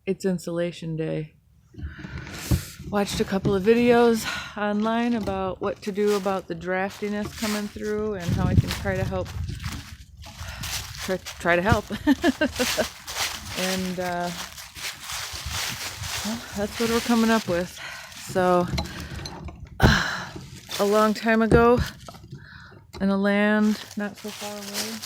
it's insulation day. Watched a couple of videos online about what to do about the draftiness coming through and how I can try to help. Try to help. And well, that's what we're coming up with. So a long time ago, in a land not so far away,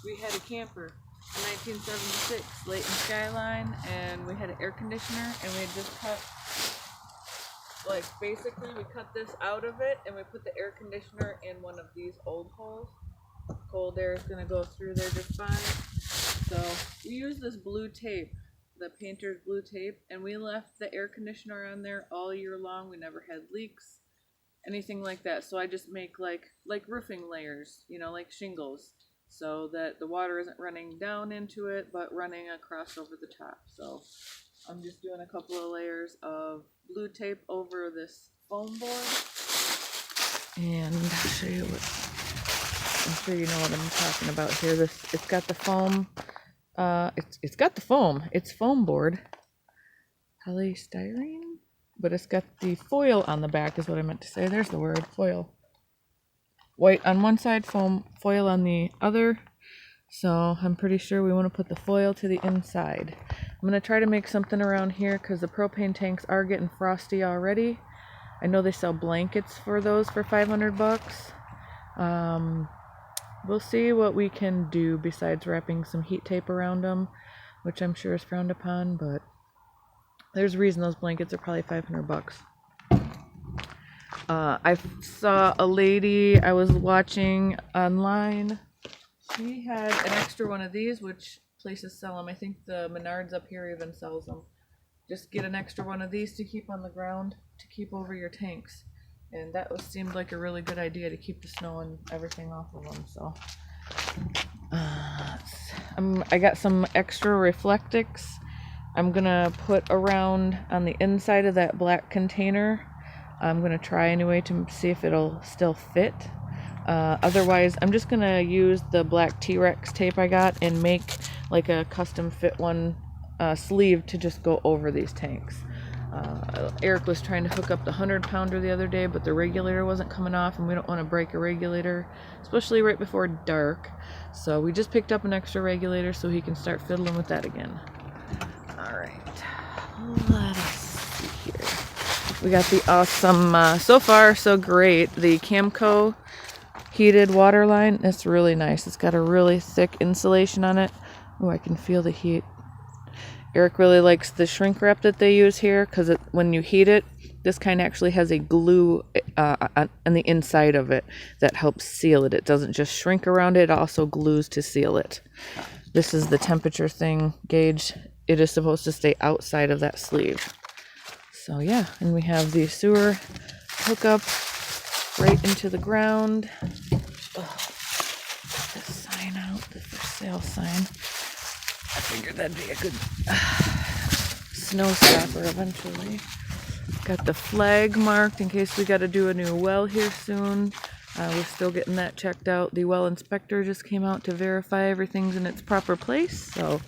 we had a camper in 1976, Layton Skyline, and we had an air conditioner, and we had just cut, like, basically we cut this out of it, and we put the air conditioner in one of these old holes. Cold air is going to go through there just fine. So we use this blue tape, the painter's blue tape, and we left the air conditioner on there all year long. We never had leaks, anything like that. So I just make like roofing layers, you know, like shingles, so that the water isn't running down into it, but running across over the top. So I'm just doing a couple of layers of blue tape over this foam board. And I'll show you what, I'm sure you know what I'm talking about here. It's got the foam. It's got the foam. It's foam board, polystyrene, but it's got the foil on the back. Is what I meant to say. There's the word, foil. White on one side, foil on the other. So I'm pretty sure we want to put the foil to the inside. I'm gonna try to make something around here because the propane tanks are getting frosty already. I know they sell blankets for those for $500. We'll see what we can do besides wrapping some heat tape around them, which I'm sure is frowned upon, but there's a reason those blankets are probably $500. I saw a lady I was watching online. She had an extra one of these, which places sell them. I think the Menards up here even sells them. Just get an extra one of these to keep on the ground to keep over your tanks. And that seemed like a really good idea to keep the snow and everything off of them. So I got some extra Reflectix. I'm gonna put around on the inside of that black container. I'm gonna try anyway to see if it'll still fit. Otherwise, I'm just gonna use the black T-Rex tape I got and make like a custom fit one sleeve to just go over these tanks. Eric was trying to hook up the 100-pounder the other day, but the regulator wasn't coming off, and we don't want to break a regulator, especially right before dark. So we just picked up an extra regulator so he can start fiddling with that again. Alright, let us see here. We got the awesome, so far so great, the Camco heated water line. It's really nice. It's got a really thick insulation on it. Oh, I can feel the heat. Eric really likes the shrink wrap that they use here because when you heat it, this kind actually has a glue on the inside of it that helps seal it. It doesn't just shrink around it, it also glues to seal it. This is the temperature thing gauge. It is supposed to stay outside of that sleeve. So yeah, and we have the sewer hookup right into the ground. Oh, put this sign out, the for sale sign. I figured that'd be a good snow stopper eventually. Got the flag marked in case we got to do a new well here soon. We're still getting that checked out. The well inspector just came out to verify everything's in its proper place, so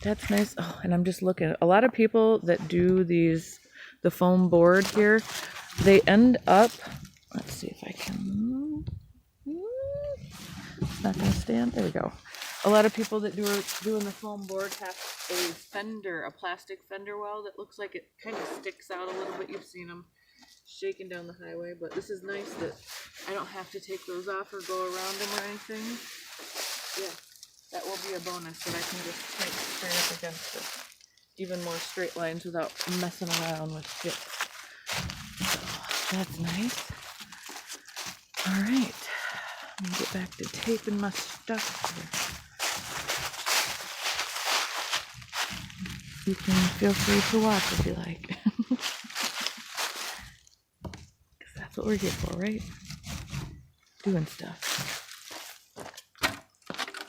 that's nice. Oh, and I'm just looking at a lot of people that do the foam board here. They end up. Let's see if I can. It's not gonna stand. There we go. A lot of people that doing the foam board have a plastic fender well that looks like it kind of sticks out a little bit. You've seen them shaking down the highway, but this is nice that I don't have to take those off or go around them or anything. Yeah, that will be a bonus that I can just take straight up against it. Even more straight lines without messing around with shit. So that's nice. All right, let me get back to taping my stuff here. You can feel free to watch if you like. Because that's what we're here for, right? Doing stuff.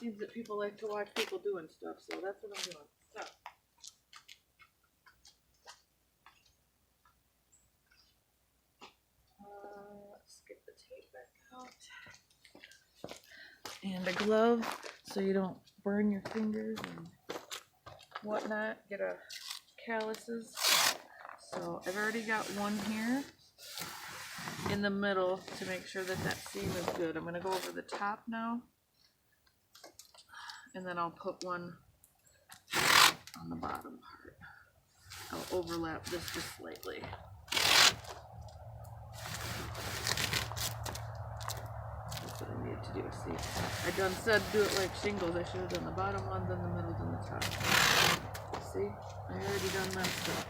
Seems that people like to watch people doing stuff, so that's what I'm doing. So. Let's get the tape back out. And a glove so you don't burn your fingers and whatnot, get a calluses. So I've already got one here in the middle to make sure that that seam is good. I'm going to go over the top now, and then I'll put one on the bottom part. I'll overlap this just slightly. That's what I need to do. See, I done said do it like shingles. I should have done the bottom one, then the middle, then the top. See, I already done that stuff.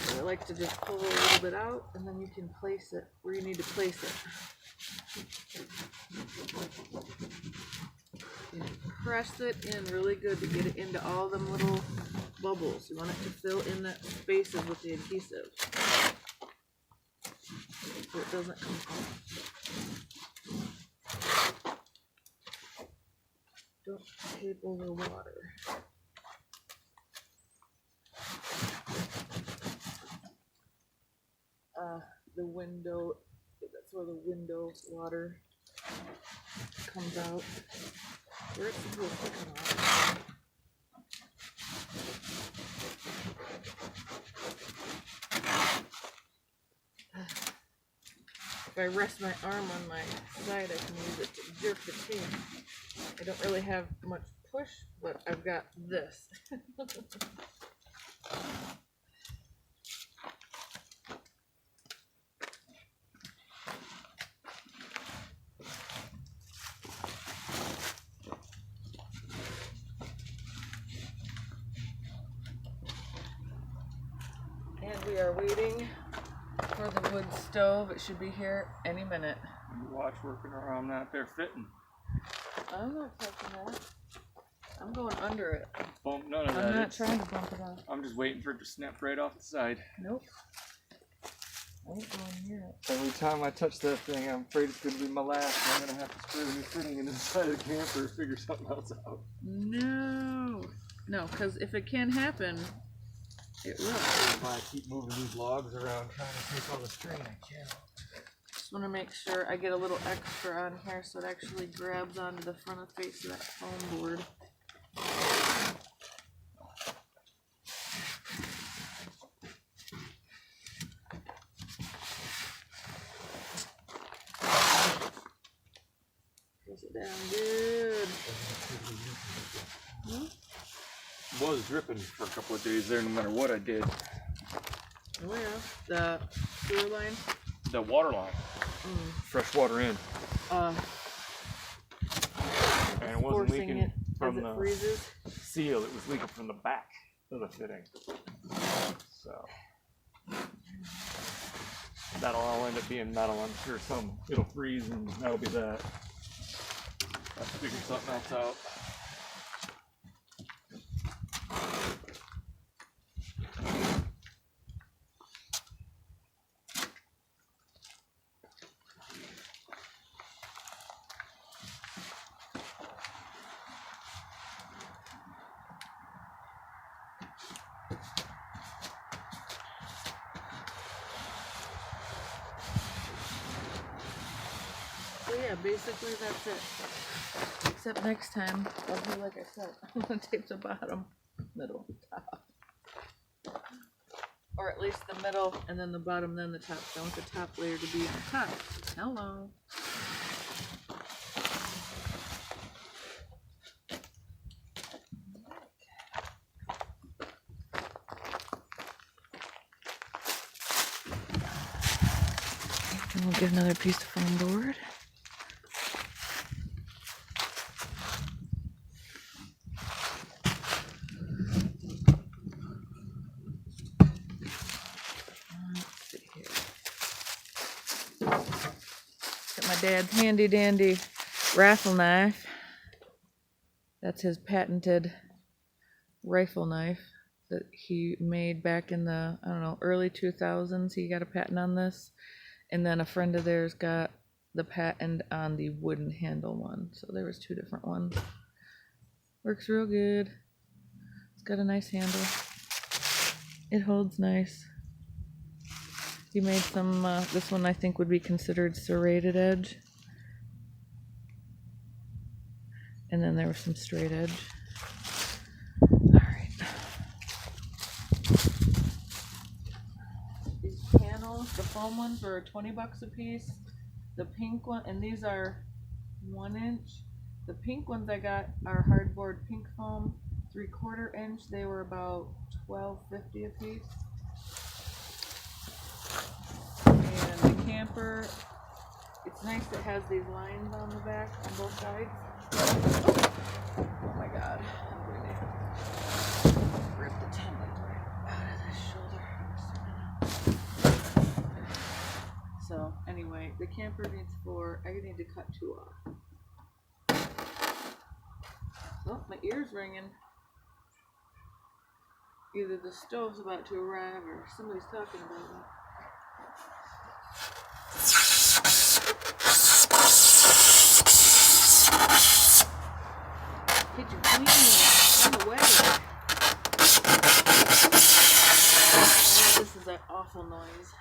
So I like to just pull a little bit out, and then you can place it where you need to place it. And press it in really good to get it into all them little bubbles. You want it to fill in that spaces with the adhesive so it doesn't come off. Don't tape over water. The window, that's where the window water comes out. Where it's supposed to come out. If I rest my arm on my side, I can use it to jerk the tape. I don't really have much push, but I've got this. And we are waiting for the wood stove. It should be here any minute. You watch working around that. They're fitting. I'm not touching that. I'm going under it. Bump none of that. I'm not trying to bump it off. I'm just waiting for it to snap right off the side. Nope. I ain't going near it. Every time I touch that thing, I'm afraid it's going to be my last. I'm going to have to screw a new fitting into the side of the camper or figure something else out. No. No, because if it can happen, it will. If I keep moving these logs around trying to take all the strain, I can't. Just want to make sure I get a little extra on here so it actually grabs onto the front of the face of that foam board. Press it down good. It was dripping for a couple of days there no matter what I did. Oh yeah, the sewer line? The water line. Fresh water in. And it wasn't leaking from the freezes. seal, it was leaking from the back of the fitting. So that'll all end up being metal. I'm sure it'll freeze and that'll be that. I have to figure something else out. So yeah, basically that's it. Except next time, I'll do like I said. I'm gonna tape the bottom, middle, top. Or at least the middle, and then the bottom, then the top. I want the top layer to be on top. Hello. And we'll get another piece of foam board. Got my dad's handy dandy rifle knife. That's his patented rifle knife that he made back in the, I don't know, early 2000s. He got a patent on this. And then a friend of theirs got the patent on the wooden handle one. So there was two different ones. Works real good. It's got a nice handle. It holds nice. He made some, this one I think would be considered serrated edge. And then there was some straight edge. Alright. foam ones were 20 bucks a piece. The pink one, and these are 1 inch. The pink ones I got are hardboard pink foam, 3/4 inch. They were about $12.50 a piece. And the camper, it's nice it has these lines on the back on both sides. Oh my god. I'm going to rip the template right out of this shoulder. So anyway, the camper needs 4. I need to cut 2 off. Oh, my ear's ringing. Either the stove's about to arrive or somebody's talking about me. Get your cleaning on the way. Oh, this is an awful noise.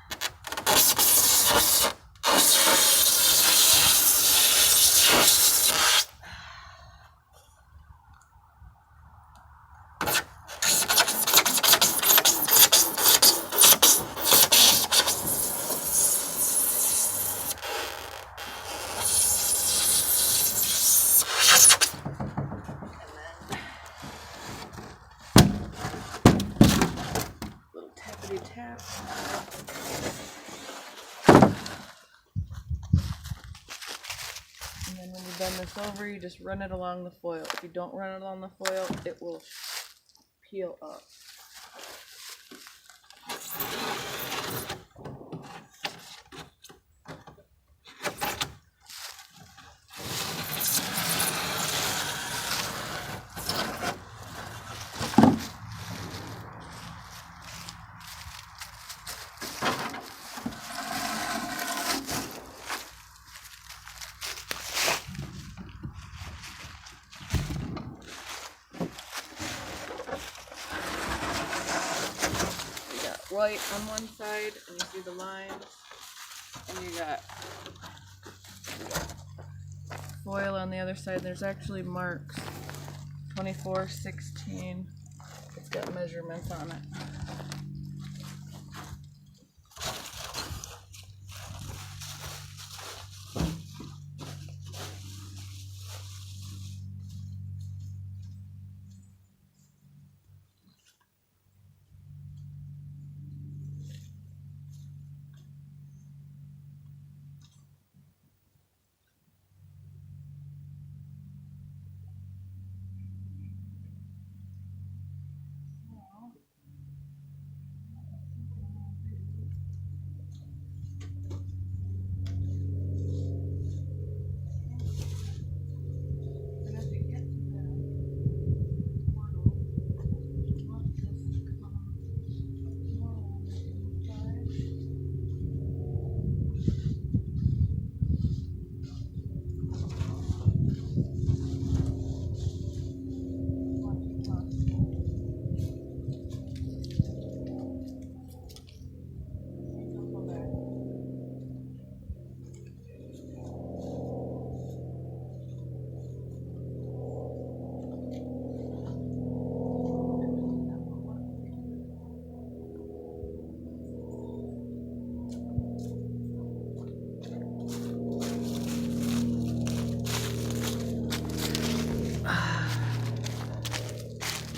Tap. And then when you bend this over, you just run it along the foil. If you don't run it along the foil, it will peel up. White on one side, and you see the lines, and you got foil on the other side. There's actually marks, 24/16. It's got measurements on it.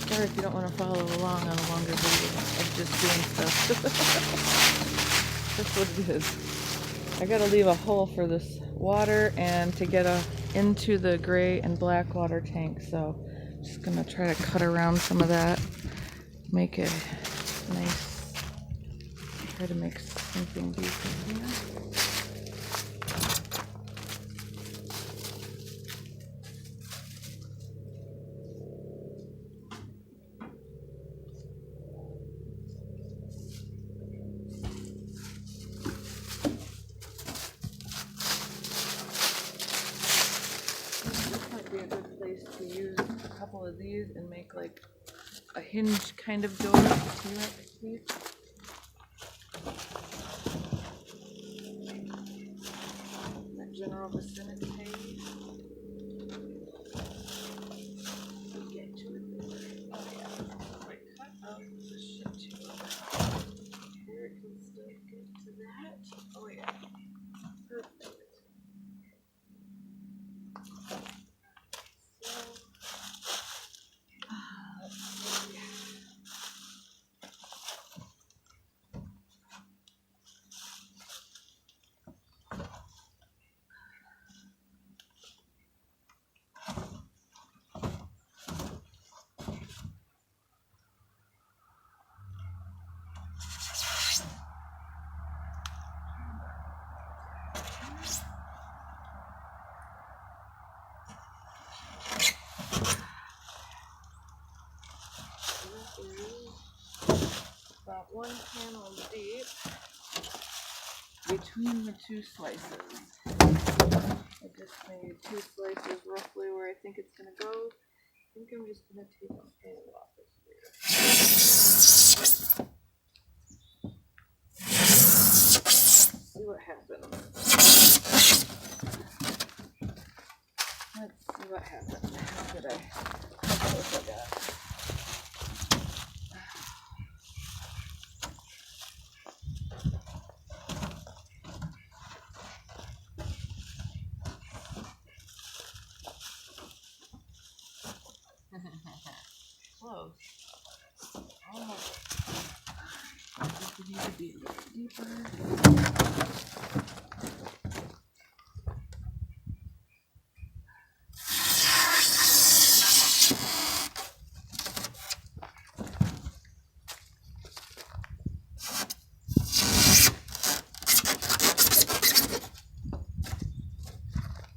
Sorry if you don't want to follow along on a longer video of just doing stuff. That's what it is. I gotta leave a hole for this water and to get into the gray and black water tank, so just gonna try to cut around some of that, make it nice, try to make something decent here. Be a good place to use a couple of these and make like a hinge kind of door. See that, please? That general vicinity page. Get to it there. Oh yeah. Wait, cut out the shit too. Here it can still get to that. is about 1 panel deep between the two slices. I just made 2 slices roughly where I think it's going to go. I think I'm just going to take a panel off this here. See what happens. Let's see what happens. How did I? How close I got? Close. Almost. This needs to be a little deeper.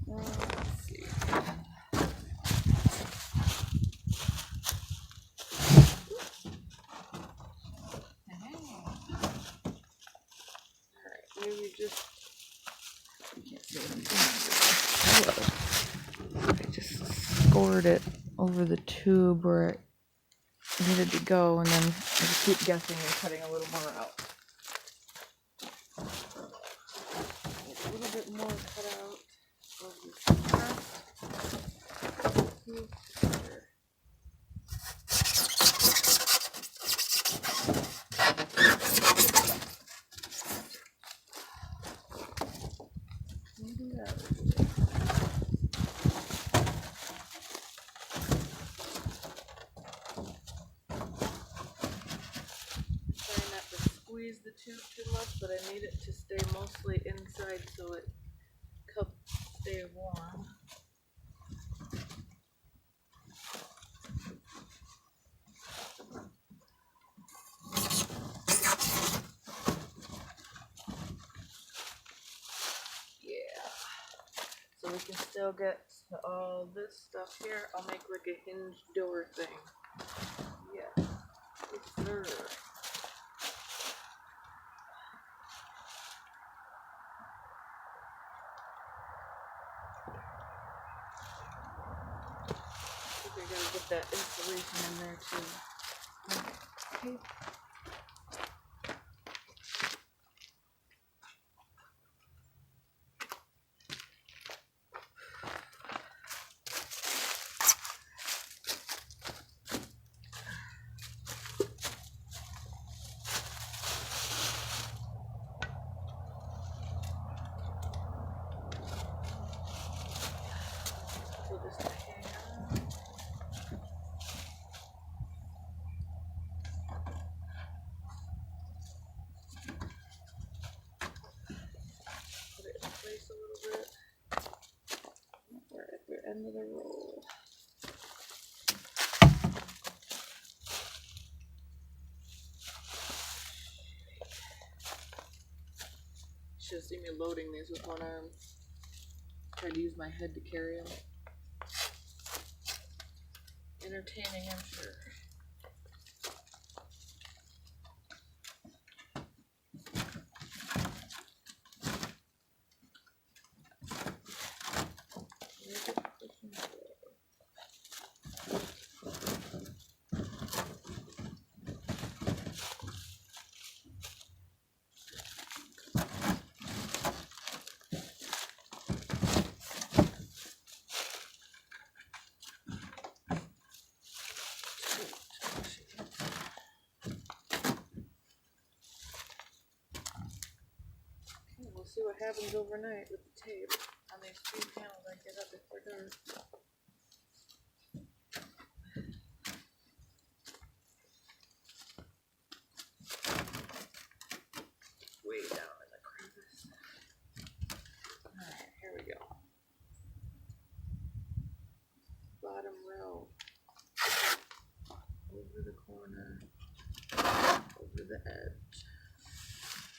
Let's see. Maybe just, you can't see anything. I just scored it over the tube where it needed to go, and then I just keep guessing and cutting a little more out. A little bit more cut out of this crust. Maybe that would do it. Trying not to squeeze the tube too much, but I need it to stay mostly inside so it cup stay warm. Yeah. So we can still get all this stuff here. I'll make like a hinge door thing. Yeah. Yes, sir. I think I gotta get that insulation in there too. Okay. So this pan. Put it in place a little bit. We're at the end of the roll. Should have seen me loading these with one arm. Tried to use my head to carry them. Entertaining, I'm sure. We'll see what happens overnight with the tape on these 2 panels I get up before dark. Way down in the crevice. Alright, here we go. Bottom row. Over the corner. Over the edge.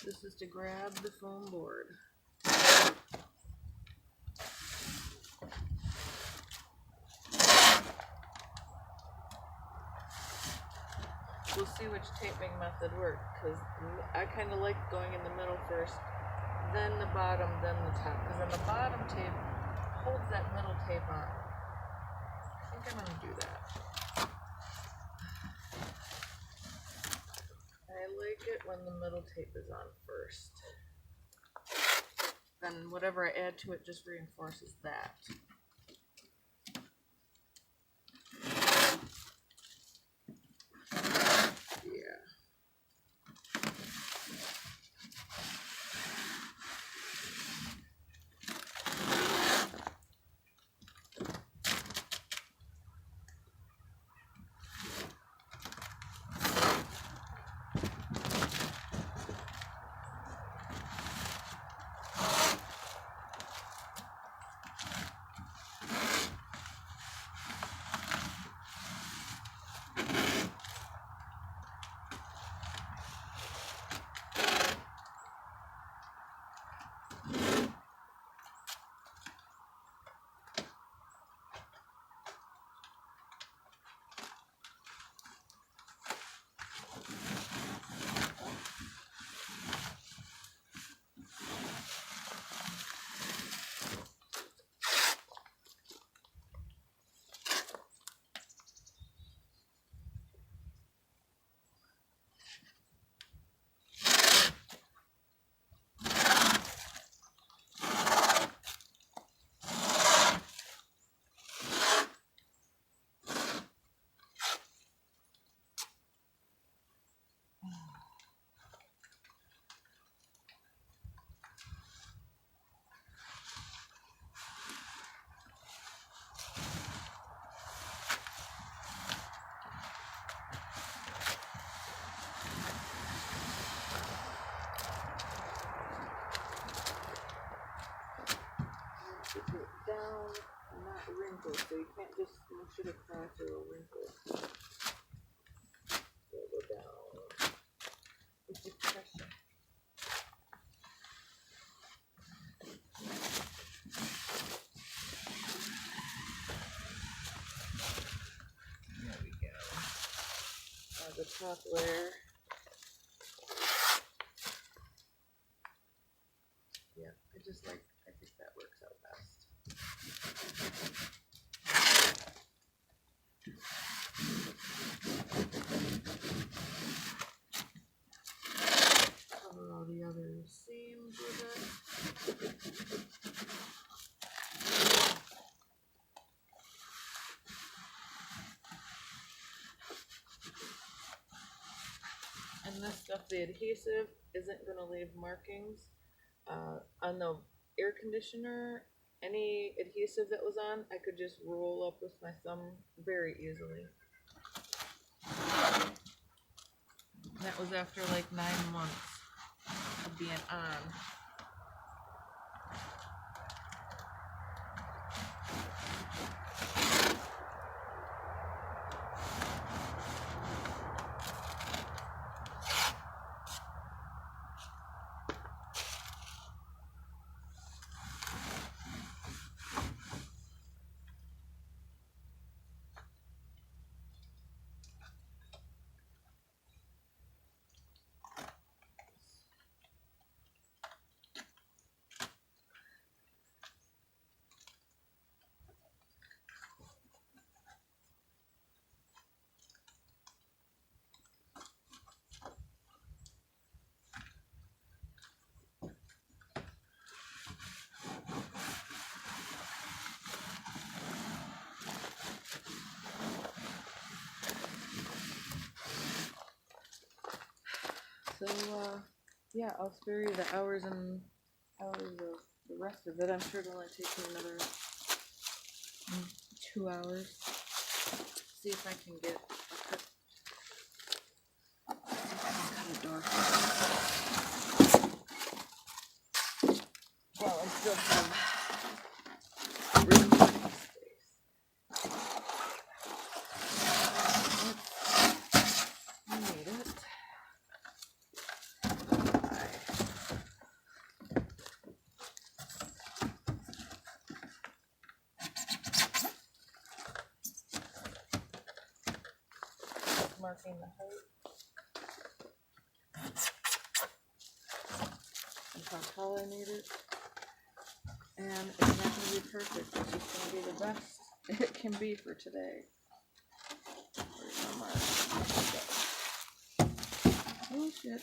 This is to grab the foam board. we'll see which taping method works, because I kind of like going in the middle first, then the bottom, then the top, because then the bottom tape holds that middle tape on. I think I'm going to do that. I like it when the middle tape is on first. Then whatever I add to it just reinforces that. Yeah. Keep it down, not wrinkled, so you can't just smush it across or a wrinkle. It'll go down with the pressure. There we go. The top layer. Yeah, I think that works out best. Cover all the other seams with it. And this stuff, the adhesive, isn't going to leave markings. On the air conditioner, any adhesive that was on, I could just roll up with my thumb very easily. That was after like 9 months of being on. So, yeah, I'll spare you the hours and hours of the rest of it. I'm sure it'll only take me another 2 hours. See if I can get cut a door. Well, I still have recording space. I need it. marking the height and how tall I need it. And it's not going to be perfect, it's just going to be the best it can be for today. Where's my mark? Oh shit.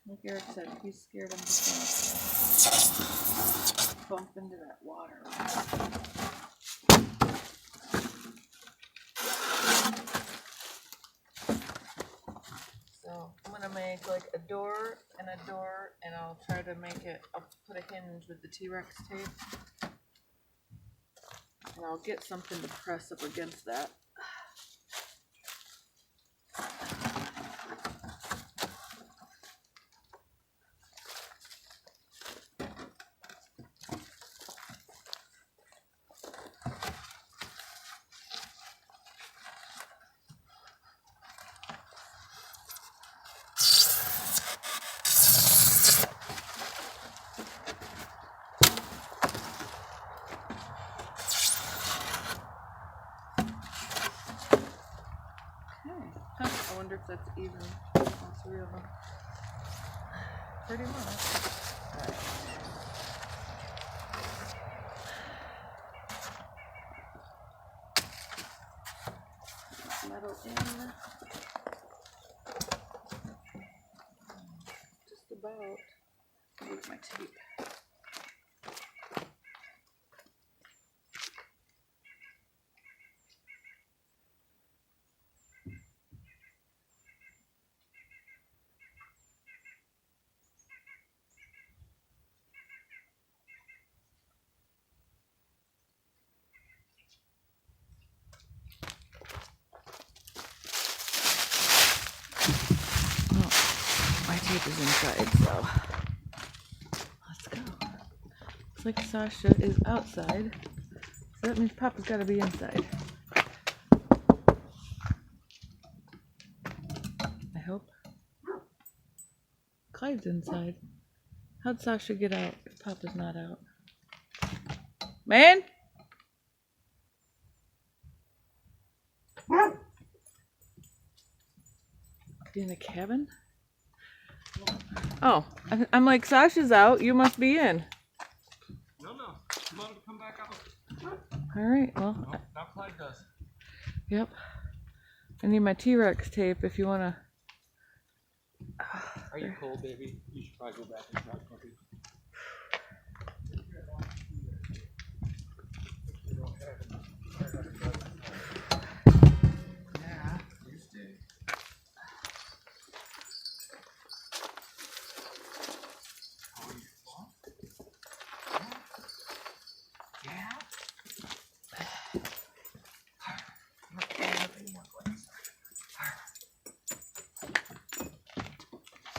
Like Eric said, he's scared I'm just going to bump into that water. So I'm going to make like a door, and I'll try to make it, I'll put a hinge with the T-Rex tape. And I'll get something to press up against that. I wonder if that's even all three of them. Pretty much. Alright. Metal in. Just about. With my tape. My tape is inside, so let's go. Looks like Sasha is outside, so that means Papa's got to be inside. I hope. Clyde's inside. How'd Sasha get out if Papa's not out? Man? In the cabin? Oh, I'm like, Sasha's out. You must be in. No. Come on, come back out. All right, well. Oh, now Clyde does. Yep. I need my T-Rex tape if you want to. Are you cold, baby? You should probably go back and try puppy. Yeah, used to.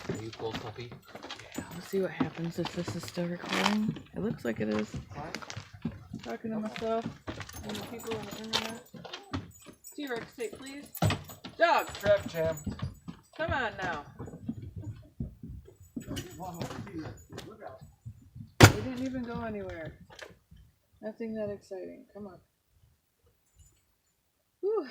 Are you cold, puppy? Yeah, we'll see what happens if this is still recording. It looks like it is. Talking to myself and the people on the internet. T-Rex tape, please. Dog! Trap jam. Come on now. We didn't even go anywhere. Nothing that exciting. Come on. Whew.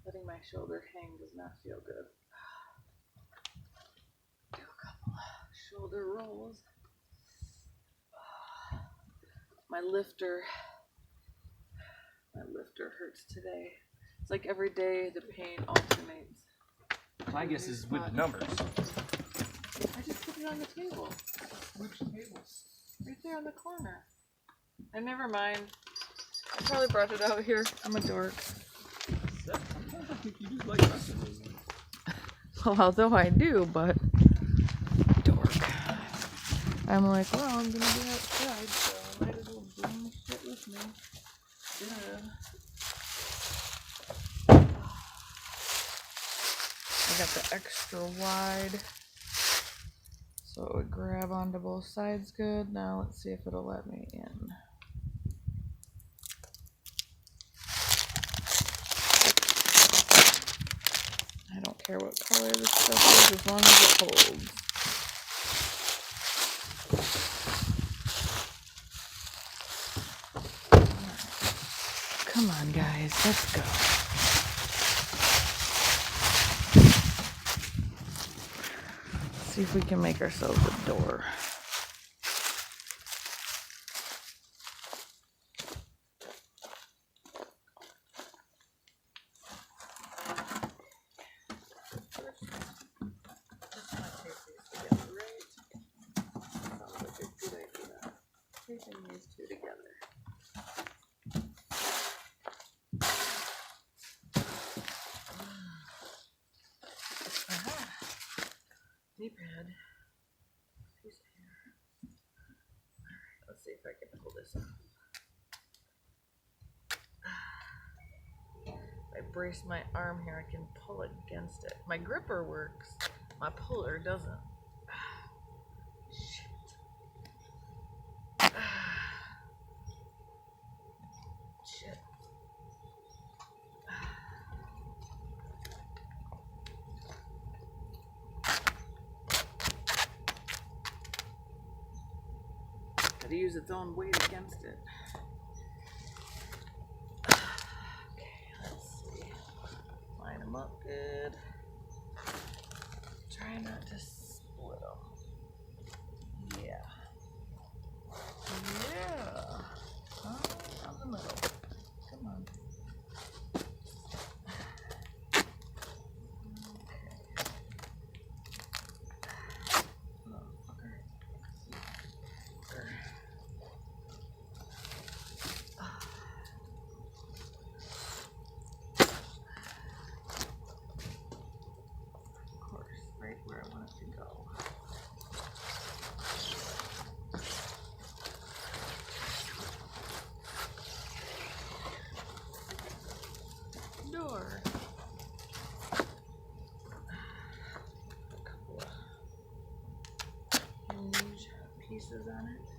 Letting my shoulder hang does not feel good. Do a couple of shoulder rolls. My lifter hurts today. It's like every day the pain alternates. My guess is with the numbers. I just put it on the table. Which table? Right there on the corner. And never mind. I probably brought it out here. I'm a dork. Sometimes I think you just like messing with me. Well, although I do, but dork. I'm like, well, I'm gonna be outside, so I might as well bring the shit with me. Yeah. I got the extra wide, so it would grab onto both sides good. Now let's see if it'll let me in. I don't care what color this stuff is as long as it holds. Come on, guys, let's go. Let's see if we can make ourselves a door. Taping these two together. Aha. Deep head. Piece of hair. Alright, let's see if I can pull this up. If I brace my arm here, I can pull it against it. My gripper works. My puller doesn't. Shit. Shit. Gotta use its own weight against it. Okay, let's see. Line them up good. Try not to split them. Yeah. Yeah. Oh, down the middle. Come on. Of course, right where I want it to go. Door. A couple of hinge pieces on it.